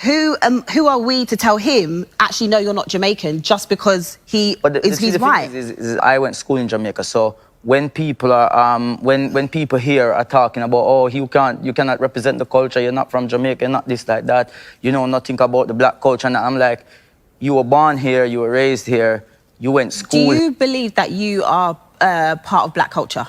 who are we to tell him, actually, no, you're not Jamaican, just because he's white? Is I went to school in Jamaica, so when people are when people here are talking about, oh, you cannot represent the culture, you're not from Jamaica, not this, like that, you know nothing about the black culture, and I'm like, you were born here, you were raised here, you went to school. Do you believe that you are part of black culture?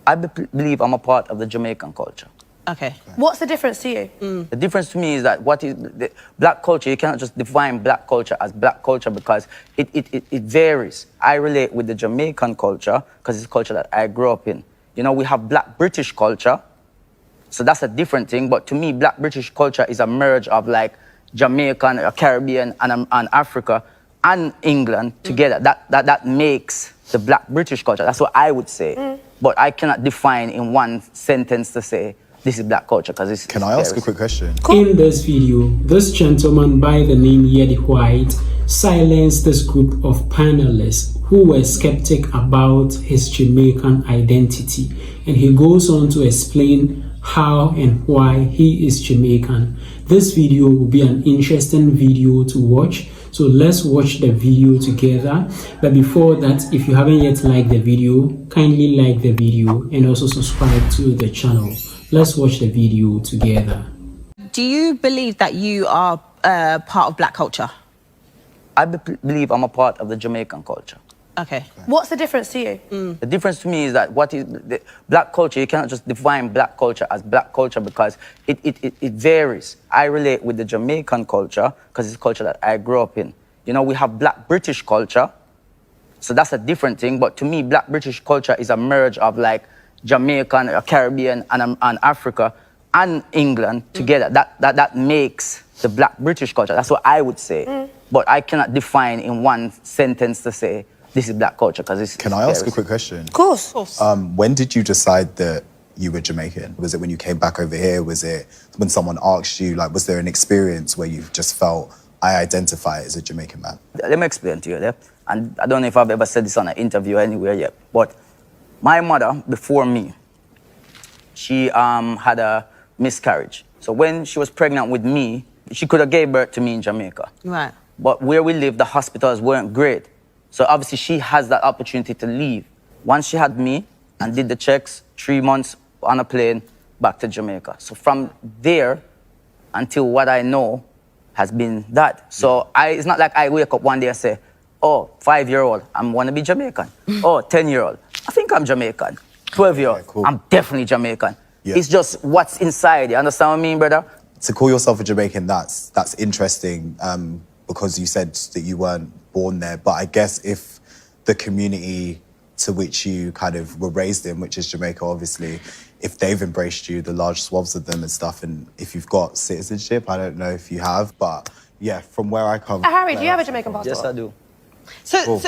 I believe I'm a part of the Jamaican culture. Okay. What's the difference to you? The difference to me is that what is the black culture, you cannot just define black culture as black culture because it varies. I relate with the Jamaican culture because it's a culture that I grew up in. You know, we have black British culture, so that's a different thing. But to me, black British culture is a merge of like Jamaican, Caribbean, and Africa and England together. That makes the black British culture. That's what I would say. But I cannot define in one sentence to say this is black culture because it's. Can I ask a quick question? In this video, this gentleman by the name Yedi White silenced this group of panelists who were skeptic about his Jamaican identity, and he goes on to explain how and why he is Jamaican. This video will be an interesting video to watch, so let's watch the video together. But before that, if you haven't yet liked the video, kindly like the video and also subscribe to the channel. Let's watch the video together. Do you believe that you are part of black culture? I believe I'm a part of the Jamaican culture. Okay. What's the difference to you? The difference to me is that what is the black culture, you cannot just define black culture as black culture because it varies. I relate with the Jamaican culture because it's a culture that I grew up in. You know, we have black British culture, so that's a different thing. But to me, black British culture is a merge of like Jamaican, Caribbean, and Africa and England together. That makes the black British culture. That's what I would say. But I cannot define in one sentence to say this is black culture because it's. Can I ask a quick question? Of course. When did you decide that you were Jamaican? Was it when you came back over here? Was it when someone asked you? Like, was there an experience where you just felt, I identify as a Jamaican man? Let me explain to you there. And I don't know if I've ever said this on an interview anywhere yet, but my mother, before me, she had a miscarriage. So when she was pregnant with me, she could have gave birth to me in Jamaica. Right. But where we live, the hospitals weren't great. So obviously she has that opportunity to leave. Once she had me and did the checks, 3 months on a plane back to Jamaica. So from there until what I know has been that. So it's not like I wake up one day and say, oh, 5-year-old, I want to be Jamaican. Oh, 10-year-old, I think I'm Jamaican. 12-year-old, cool. I'm definitely Jamaican. Yeah. It's just what's inside. You understand what I mean, brother? To call yourself a Jamaican, that's interesting because you said that you weren't born there. But I guess if the community to which you kind of were raised in, which is Jamaica, obviously, if they've embraced you, the large swaths of them and stuff, and if you've got citizenship, I don't know if you have, but yeah, from where I come. Harry, do you have a Jamaican passport? Yes, I do. So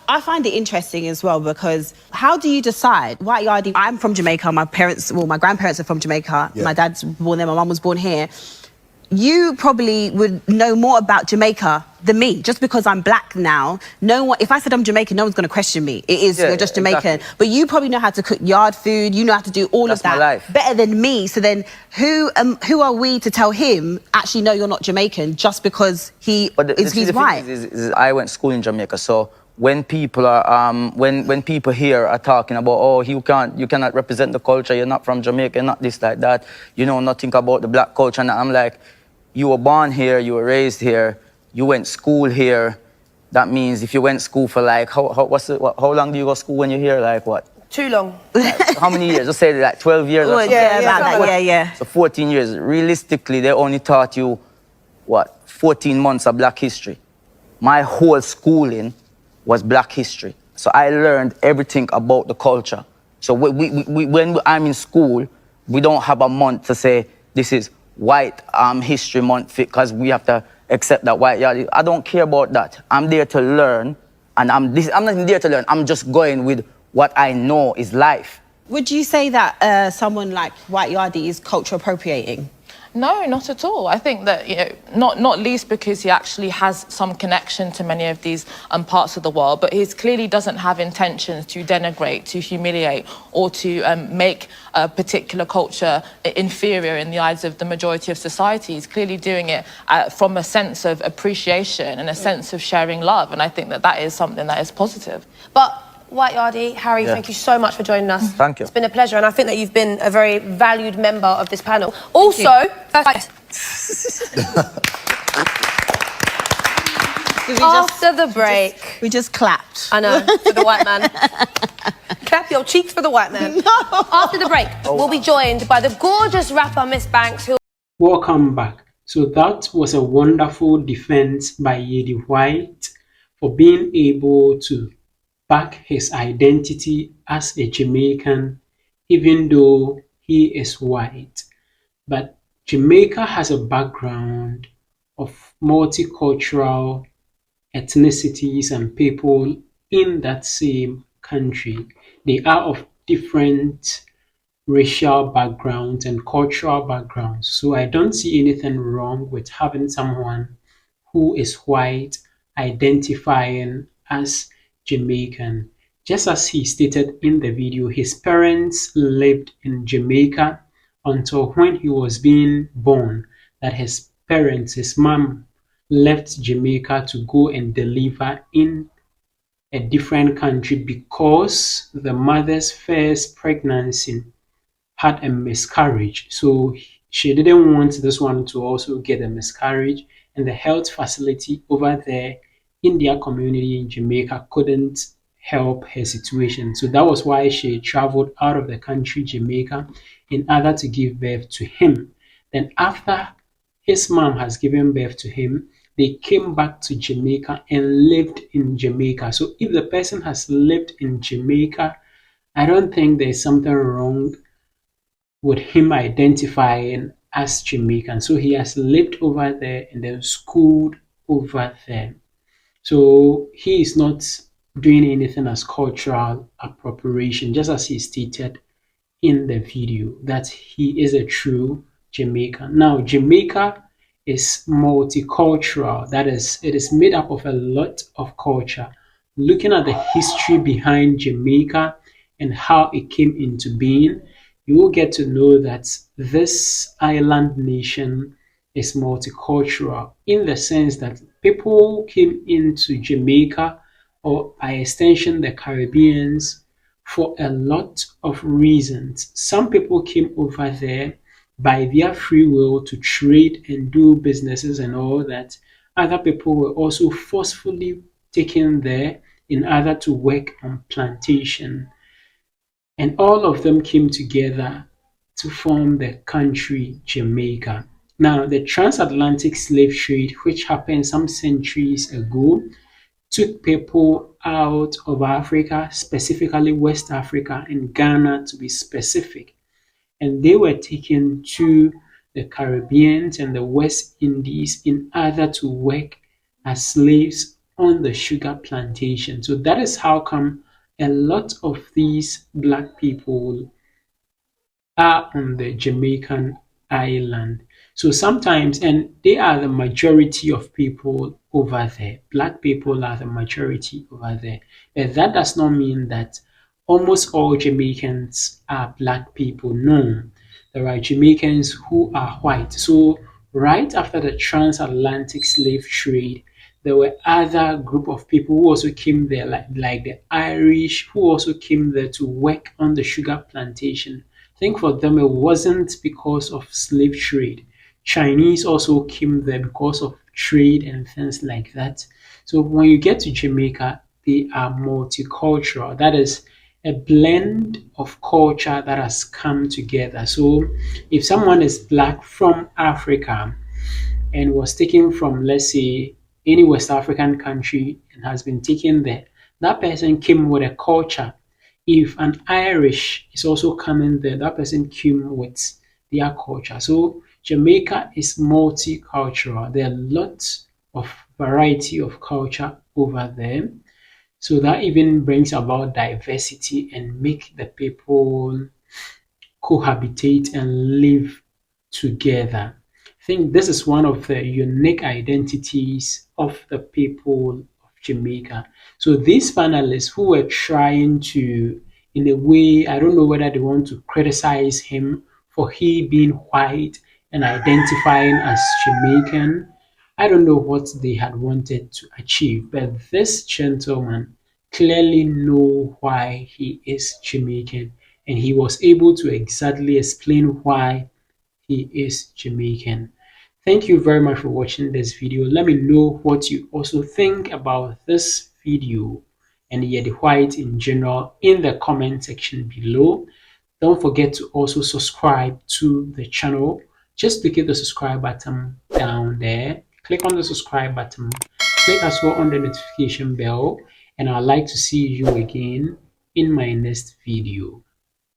I find it interesting as well because how do you decide? White Yardie, I'm from Jamaica. My grandparents are from Jamaica. Yeah. My dad's born there. My mum was born here. You probably would know more about Jamaica than me, just because I'm black now. If I said I'm Jamaican, no one's going to question me. It is, you're just Jamaican. Exactly. But you probably know how to cook yard food. You know how to do all That's of that my life. better than me. So then, who are we to tell him, actually, no, you're not Jamaican, just because he's white? Is I went to school in Jamaica, so when people are when people here are talking about, oh, you cannot represent the culture, you're not from Jamaica, not this, like that, you know nothing about the black culture, and I'm like, you were born here, you were raised here, you went to school here. That means if you went to school for like, how long do you go to school when you're here? Like what? Too long. Like, how many years? Just say like 12 years or something. Yeah, about that. Yeah. So 14 years. Realistically, they only taught you, what, 14 months of black history. My whole schooling was black history. So I learned everything about the culture. So when I'm in school, we don't have a month to say this is white history month because we have to accept that white. Yeah, I don't care about that. I'm there to learn, and I'm not even there to learn. I'm just going with what I know is life. Would you say that someone like White Yardie is culture appropriating? No, not at all. I think that, you know, not least because he actually has some connection to many of these parts of the world, but he clearly doesn't have intentions to denigrate, to humiliate, or to make a particular culture inferior in the eyes of the majority of society. He's clearly doing it from a sense of appreciation and a sense of sharing love, and I think that that is something that is positive. But White Yardie, Harry, thank you so much for joining us. Thank you. It's been a pleasure, and I think that you've been a very valued member of this panel. Also, after the break... We just clapped. I know, for the white man. Clap your cheeks for the white man. No. After the break, we'll be joined by the gorgeous rapper Miss Banks, who... Welcome back. So that was a wonderful defense by Yedi White for being able to back his identity as a Jamaican, even though he is white. But Jamaica has a background of multicultural ethnicities and people in that same country. They are of different racial backgrounds and cultural backgrounds. So I don't see anything wrong with having someone who is white identifying as Jamaican. Just as he stated in the video, his parents lived in Jamaica until when he was being born, that his parents, his mom, left Jamaica to go and deliver in a different country because the mother's first pregnancy had a miscarriage. So she didn't want this one to also get a miscarriage, and the health facility over there in their community in Jamaica couldn't help her situation. So that was why she traveled out of the country, Jamaica, in order to give birth to him. Then after his mom has given birth to him, they came back to Jamaica and lived in Jamaica. So if the person has lived in Jamaica, I don't think there's something wrong with him identifying as Jamaican. So he has lived over there and then schooled over there. So he is not doing anything as cultural appropriation, just as he stated in the video, that he is a true Jamaican. Now, Jamaica is multicultural. That is, it is made up of a lot of culture. Looking at the history behind Jamaica and how it came into being, you will get to know that this island nation is multicultural in the sense that people came into Jamaica, or by extension the Caribbeans, for a lot of reasons. Some people came over there by their free will to trade and do businesses and all that. Other people were also forcefully taken there in order to work on plantation. And all of them came together to form the country Jamaica. Now, the transatlantic slave trade, which happened some centuries ago, took people out of Africa, specifically West Africa and Ghana to be specific. And they were taken to the Caribbean and the West Indies in order to work as slaves on the sugar plantation. So that is how come a lot of these black people are on the Jamaican island. So sometimes, and they are the majority of people over there. Black people are the majority over there. But that does not mean that almost all Jamaicans are black people. No, there are Jamaicans who are white. So right after the transatlantic slave trade, there were other group of people who also came there, like the Irish, who also came there to work on the sugar plantation. I think for them it wasn't because of slave trade. Chinese also came there because of trade and things like that. So when you get to Jamaica, they are multicultural. That is a blend of culture that has come together. So if someone is black from Africa and was taken from, let's say, any West African country and has been taken there, that person came with a culture. If an Irish is also coming there, that person came with their culture. So Jamaica is multicultural. There are lots of variety of culture over there. So that even brings about diversity and make the people cohabitate and live together. think this is one of the unique identities of the people of Jamaica. So these panelists who were trying to, in a way, I don't know whether they want to criticize him for he being white and identifying as Jamaican. I don't know what they had wanted to achieve, but this gentleman clearly know why he is Jamaican, and he was able to exactly explain why he is Jamaican. Thank you very much for watching this video. Let me know what you also think about this video and Yedi White in general in the comment section below. Don't forget to also subscribe to the channel. Just click the subscribe button down there. Click on the subscribe button. Click as well on the notification bell. And I'd like to see you again in my next video.